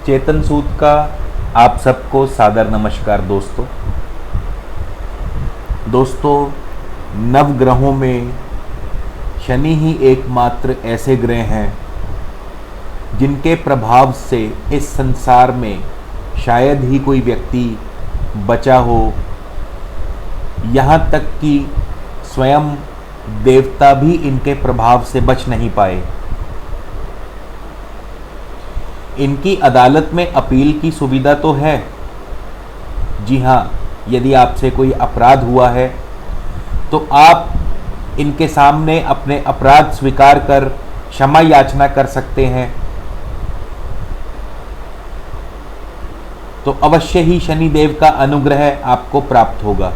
चेतन सूद का आप सबको सादर नमस्कार। दोस्तों नवग्रहों में शनि ही एकमात्र ऐसे ग्रह हैं जिनके प्रभाव से इस संसार में शायद ही कोई व्यक्ति बचा हो। यहाँ तक कि स्वयं देवता भी इनके प्रभाव से बच नहीं पाए। इनकी अदालत में अपील की सुविधा तो है। जी हाँ, यदि आपसे कोई अपराध हुआ है तो आप इनके सामने अपने अपराध स्वीकार कर क्षमा याचना कर सकते हैं। तो अवश्य ही शनिदेव का अनुग्रह आपको प्राप्त होगा।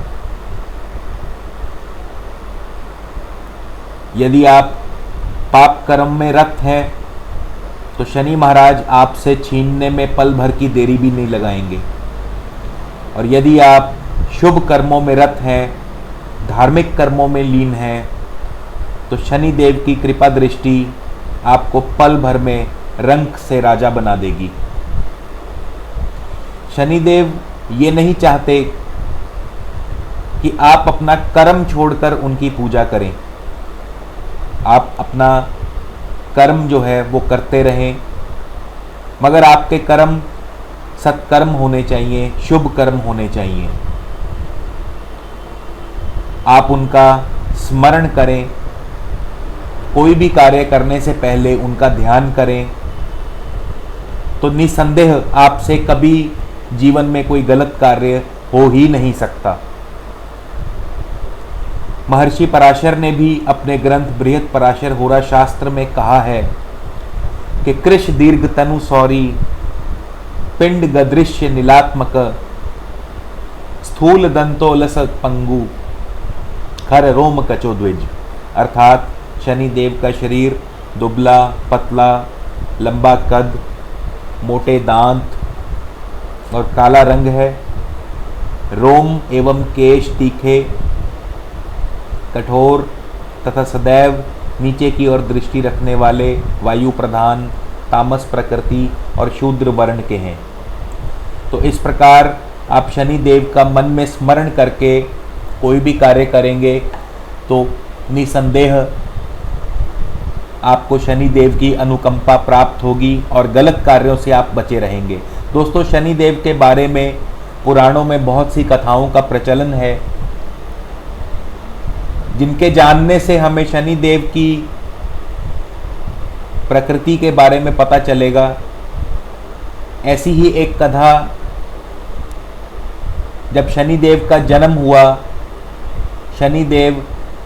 यदि आप पाप कर्म में रत हैं तो शनि महाराज आपसे छीनने में पल भर की देरी भी नहीं लगाएंगे। और यदि आप शुभ कर्मों में रत हैं, धार्मिक कर्मों में लीन हैं, तो शनि देव की कृपा दृष्टि आपको पल भर में रंक से राजा बना देगी। शनिदेव ये नहीं चाहते कि आप अपना कर्म छोड़कर उनकी पूजा करें। आप अपना कर्म जो है वो करते रहें, मगर आपके कर्म सत्कर्म होने चाहिए, शुभ कर्म होने चाहिए। आप उनका स्मरण करें, कोई भी कार्य करने से पहले उनका ध्यान करें, तो निसंदेह आपसे कभी जीवन में कोई गलत कार्य हो ही नहीं सकता। महर्षि पराशर ने भी अपने ग्रंथ बृहत पराशर होरा शास्त्र में कहा है कि कृश दीर्घ तनु सौरी पिंड गदृश्य नीलात्मक स्थूल दंतोलस पंगु खर रोम कचो द्विज। अर्थात शनिदेव का शरीर दुबला पतला, लंबा कद, मोटे दांत और काला रंग है। रोम एवं केश तीखे, कठोर तथा सदैव नीचे की ओर दृष्टि रखने वाले, वायु प्रधान, तामस प्रकृति और शूद्र वर्ण के हैं। तो इस प्रकार आप शनि देव का मन में स्मरण करके कोई भी कार्य करेंगे तो निसंदेह आपको शनि देव की अनुकंपा प्राप्त होगी और गलत कार्यों से आप बचे रहेंगे। दोस्तों शनि देव के बारे में पुराणों में बहुत सी कथाओं का प्रचलन है, जिनके जानने से हमें शनि देव की प्रकृति के बारे में पता चलेगा। ऐसी ही एक कथा, जब शनि देव का जन्म हुआ, शनि देव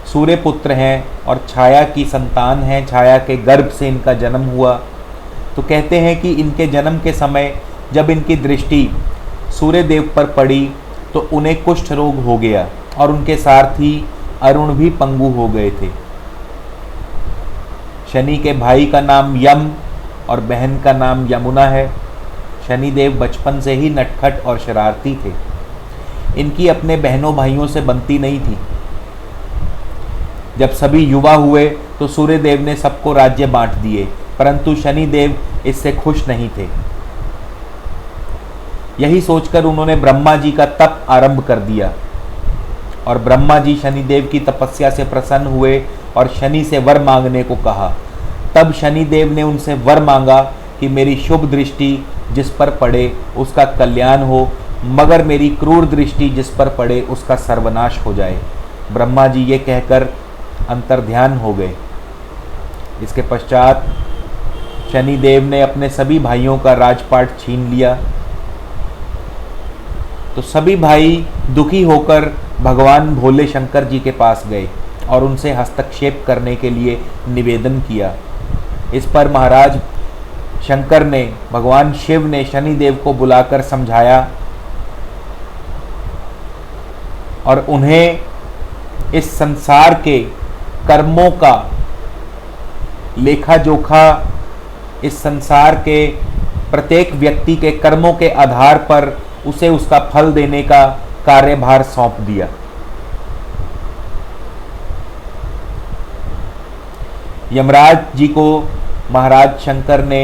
सूर्य पुत्र हैं और छाया की संतान हैं, छाया के गर्भ से इनका जन्म हुआ। तो कहते हैं कि इनके जन्म के समय जब इनकी दृष्टि सूर्य देव पर पड़ी तो उन्हें कुष्ठ रोग हो गया और उनके सारथी अरुण भी पंगु हो गए थे। शनि के भाई का नाम यम और बहन का नाम यमुना है। शनिदेव बचपन से ही नटखट और शरारती थे। इनकी अपने बहनों भाइयों से बनती नहीं थी। जब सभी युवा हुए तो सूर्यदेव ने सबको राज्य बांट दिए, परंतु शनिदेव इससे खुश नहीं थे। यही सोचकर उन्होंने ब्रह्मा जी का तप आरंभ कर दिया और ब्रह्मा जी शनिदेव की तपस्या से प्रसन्न हुए और शनि से वर मांगने को कहा। तब शनिदेव ने उनसे वर मांगा कि मेरी शुभ दृष्टि जिस पर पड़े उसका कल्याण हो, मगर मेरी क्रूर दृष्टि जिस पर पड़े उसका सर्वनाश हो जाए। ब्रह्मा जी ये कहकर अंतर्ध्यान हो गए। इसके पश्चात शनिदेव ने अपने सभी भाइयों का राजपाट छीन लिया। तो सभी भाई दुखी होकर भगवान भोले शंकर जी के पास गए और उनसे हस्तक्षेप करने के लिए निवेदन किया। इस पर महाराज शंकर ने, भगवान शिव ने शनिदेव को बुलाकर समझाया और उन्हें इस संसार के कर्मों का लेखा जोखा, इस संसार के प्रत्येक व्यक्ति के कर्मों के आधार पर उसे उसका फल देने का कार्यभार सौंप दिया। यमराज जी को महाराज शंकर ने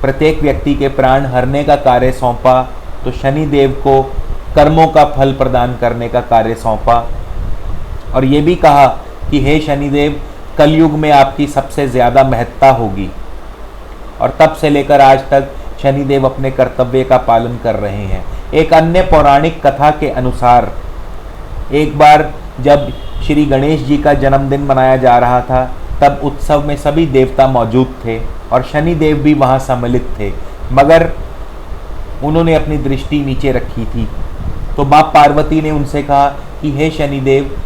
प्रत्येक व्यक्ति के प्राण हरने का कार्य सौंपा, तो शनिदेव को कर्मों का फल प्रदान करने का कार्य सौंपा। और ये भी कहा कि हे शनिदेव, कलयुग में आपकी सबसे ज़्यादा महत्ता होगी। और तब से लेकर आज तक शनिदेव अपने कर्तव्य का पालन कर रहे हैं। एक अन्य पौराणिक कथा के अनुसार एक बार जब श्री गणेश जी का जन्मदिन मनाया जा रहा था, तब उत्सव में सभी देवता मौजूद थे और शनिदेव भी वहाँ सम्मिलित थे, मगर उन्होंने अपनी दृष्टि नीचे रखी थी। तो माँ पार्वती ने उनसे कहा कि हे शनिदेव,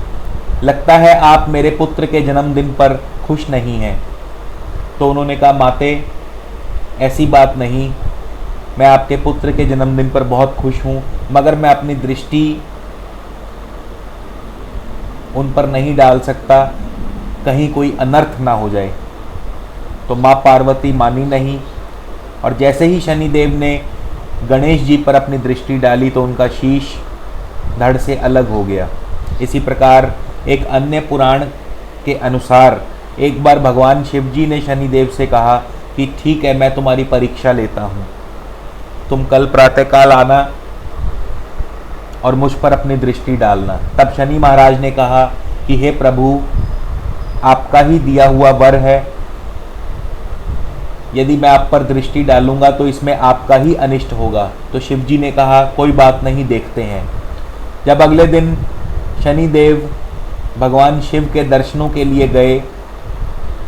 लगता है आप मेरे पुत्र के जन्मदिन पर खुश नहीं हैं। तो उन्होंने कहा, माते, ऐसी बात नहीं, मैं आपके पुत्र के जन्मदिन पर बहुत खुश हूँ, मगर मैं अपनी दृष्टि उन पर नहीं डाल सकता, कहीं कोई अनर्थ ना हो जाए। तो माँ पार्वती मानी नहीं, और जैसे ही शनिदेव ने गणेश जी पर अपनी दृष्टि डाली तो उनका शीश धड़ से अलग हो गया। इसी प्रकार एक अन्य पुराण के अनुसार एक बार भगवान शिव जी ने शनिदेव से कहा कि ठीक है, मैं तुम्हारी परीक्षा लेता हूँ, तुम कल प्रातःकाल आना और मुझ पर अपनी दृष्टि डालना। तब शनि महाराज ने कहा कि हे प्रभु, आपका ही दिया हुआ वर है, यदि मैं आप पर दृष्टि डालूंगा तो इसमें आपका ही अनिष्ट होगा। तो शिव जी ने कहा, कोई बात नहीं, देखते हैं। जब अगले दिन शनिदेव भगवान शिव के दर्शनों के लिए गए,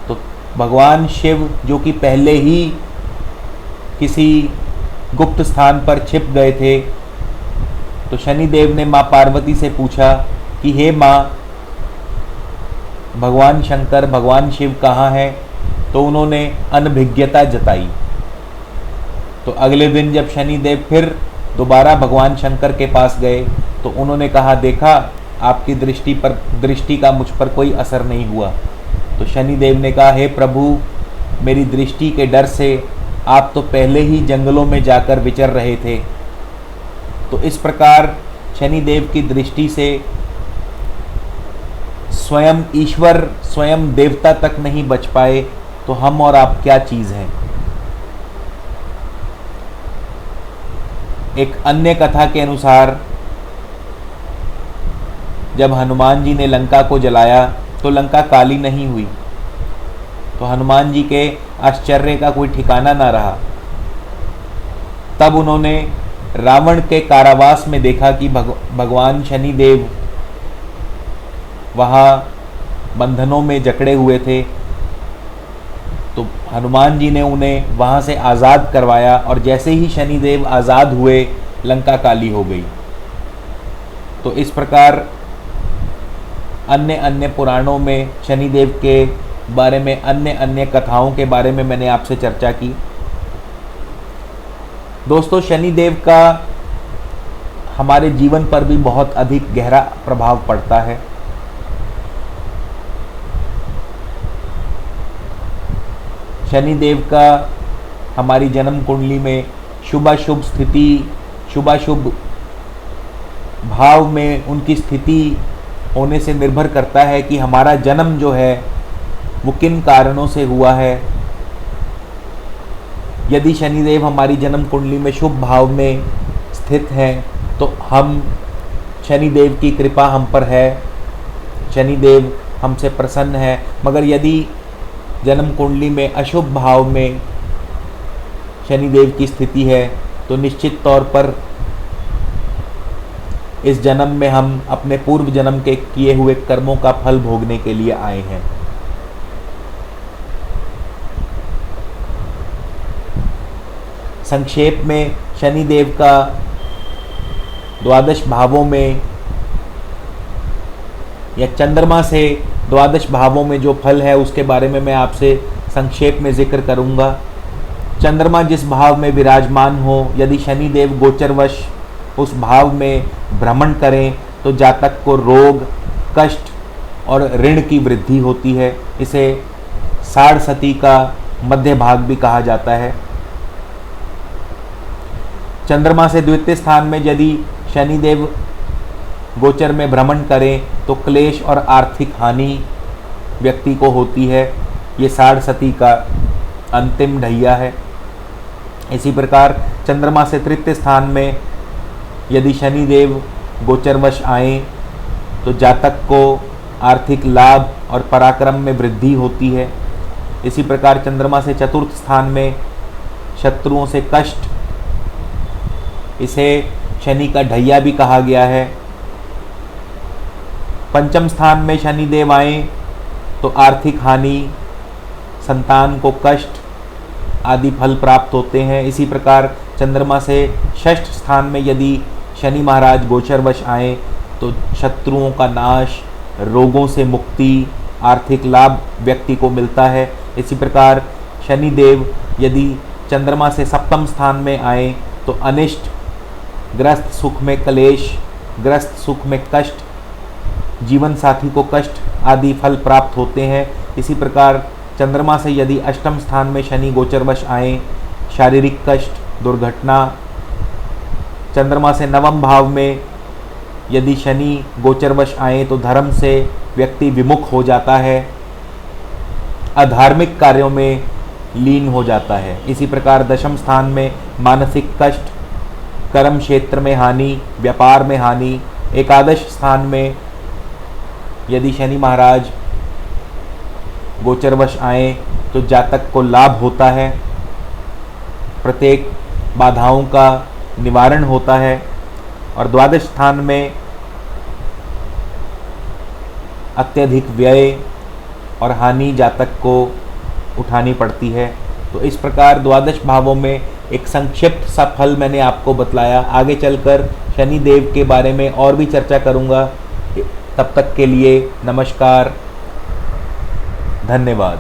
तो भगवान शिव, जो कि पहले ही किसी गुप्त स्थान पर छिप गए थे, तो शनिदेव ने माँ पार्वती से पूछा कि हे माँ, भगवान शंकर, भगवान शिव कहाँ हैं? तो उन्होंने अनभिज्ञता जताई। तो अगले दिन जब शनिदेव फिर दोबारा भगवान शंकर के पास गए, तो उन्होंने कहा, देखा, आपकी दृष्टि का मुझ पर कोई असर नहीं हुआ। तो शनिदेव ने कहा, हे प्रभु, मेरी दृष्टि के डर से आप तो पहले ही जंगलों में जाकर विचर रहे थे। तो इस प्रकार शनिदेव की दृष्टि से स्वयं ईश्वर, स्वयं देवता तक नहीं बच पाए, तो हम और आप क्या चीज़ हैं। एक अन्य कथा के अनुसार जब हनुमान जी ने लंका को जलाया तो लंका काली नहीं हुई, तो हनुमान जी के आश्चर्य का कोई ठिकाना ना रहा। तब उन्होंने रावण के कारावास में देखा कि भगवान शनिदेव वहाँ बंधनों में जकड़े हुए थे। तो हनुमान जी ने उन्हें वहाँ से आज़ाद करवाया, और जैसे ही शनिदेव आज़ाद हुए, लंका काली हो गई। तो इस प्रकार अन्य अन्य पुराणों में शनिदेव के बारे में, अन्य अन्य कथाओं के बारे में मैंने आपसे चर्चा की। दोस्तों, शनिदेव का हमारे जीवन पर भी बहुत अधिक गहरा प्रभाव पड़ता है। शनिदेव का हमारी जन्म कुंडली में शुभाशुभ स्थिति, शुभाशुभ भाव में उनकी स्थिति होने से निर्भर करता है कि हमारा जन्म जो है वो किन कारणों से हुआ है। यदि शनिदेव हमारी जन्म कुंडली में शुभ भाव में स्थित हैं, तो हम, शनिदेव की कृपा हम पर है, शनिदेव हमसे प्रसन्न है। मगर यदि जन्म कुंडली में अशुभ भाव में शनिदेव की स्थिति है, तो निश्चित तौर पर इस जन्म में हम अपने पूर्व जन्म के किए हुए कर्मों का फल भोगने के लिए आए हैं। संक्षेप में शनिदेव का द्वादश भावों में या चंद्रमा से द्वादश भावों में जो फल है उसके बारे में मैं आपसे संक्षेप में जिक्र करूंगा। चंद्रमा जिस भाव में विराजमान हो, यदि शनिदेव गोचरवश उस भाव में भ्रमण करें, तो जातक को रोग, कष्ट और ऋण की वृद्धि होती है। इसे साढ़सती का मध्य भाग भी कहा जाता है। चंद्रमा से द्वितीय स्थान में यदि शनिदेव गोचर में भ्रमण करें, तो क्लेश और आर्थिक हानि व्यक्ति को होती है। ये साढ़सती का अंतिम ढैया है। इसी प्रकार चंद्रमा से तृतीय स्थान में यदि शनि देव गोचरवश आए तो जातक को आर्थिक लाभ और पराक्रम में वृद्धि होती है। इसी प्रकार चंद्रमा से चतुर्थ स्थान में शत्रुओं से कष्ट, इसे शनि का ढैया भी कहा गया है। पंचम स्थान में शनि देव आए तो आर्थिक हानि, संतान को कष्ट आदि फल प्राप्त होते हैं। इसी प्रकार चंद्रमा से षष्ठ स्थान में यदि शनि महाराज गोचरवश आए तो शत्रुओं का नाश, रोगों से मुक्ति, आर्थिक लाभ व्यक्ति को मिलता है। इसी प्रकार शनि देव यदि चंद्रमा से सप्तम स्थान में आए तो अनिष्ट, ग्रस्त सुख में कलेश, ग्रस्त सुख में कष्ट, जीवन साथी को कष्ट आदि फल प्राप्त होते हैं। इसी प्रकार चंद्रमा से यदि अष्टम स्थान में शनि गोचरवश आए, शारीरिक कष्ट, दुर्घटना। चंद्रमा से नवम भाव में यदि शनि गोचरवश आए तो धर्म से व्यक्ति विमुख हो जाता है, अधार्मिक कार्यों में लीन हो जाता है। इसी प्रकार दशम स्थान में मानसिक कष्ट, कर्म क्षेत्र में हानि, व्यापार में हानि। एकादश स्थान में यदि शनि महाराज गोचरवश आए तो जातक को लाभ होता है, प्रत्येक बाधाओं का निवारण होता है। और द्वादश स्थान में अत्यधिक व्यय और हानि जातक को उठानी पड़ती है। तो इस प्रकार द्वादश भावों में एक संक्षिप्त सा फल मैंने आपको बतलाया। आगे चलकर शनि देव के बारे में और भी चर्चा करूंगा। तब तक के लिए नमस्कार, धन्यवाद।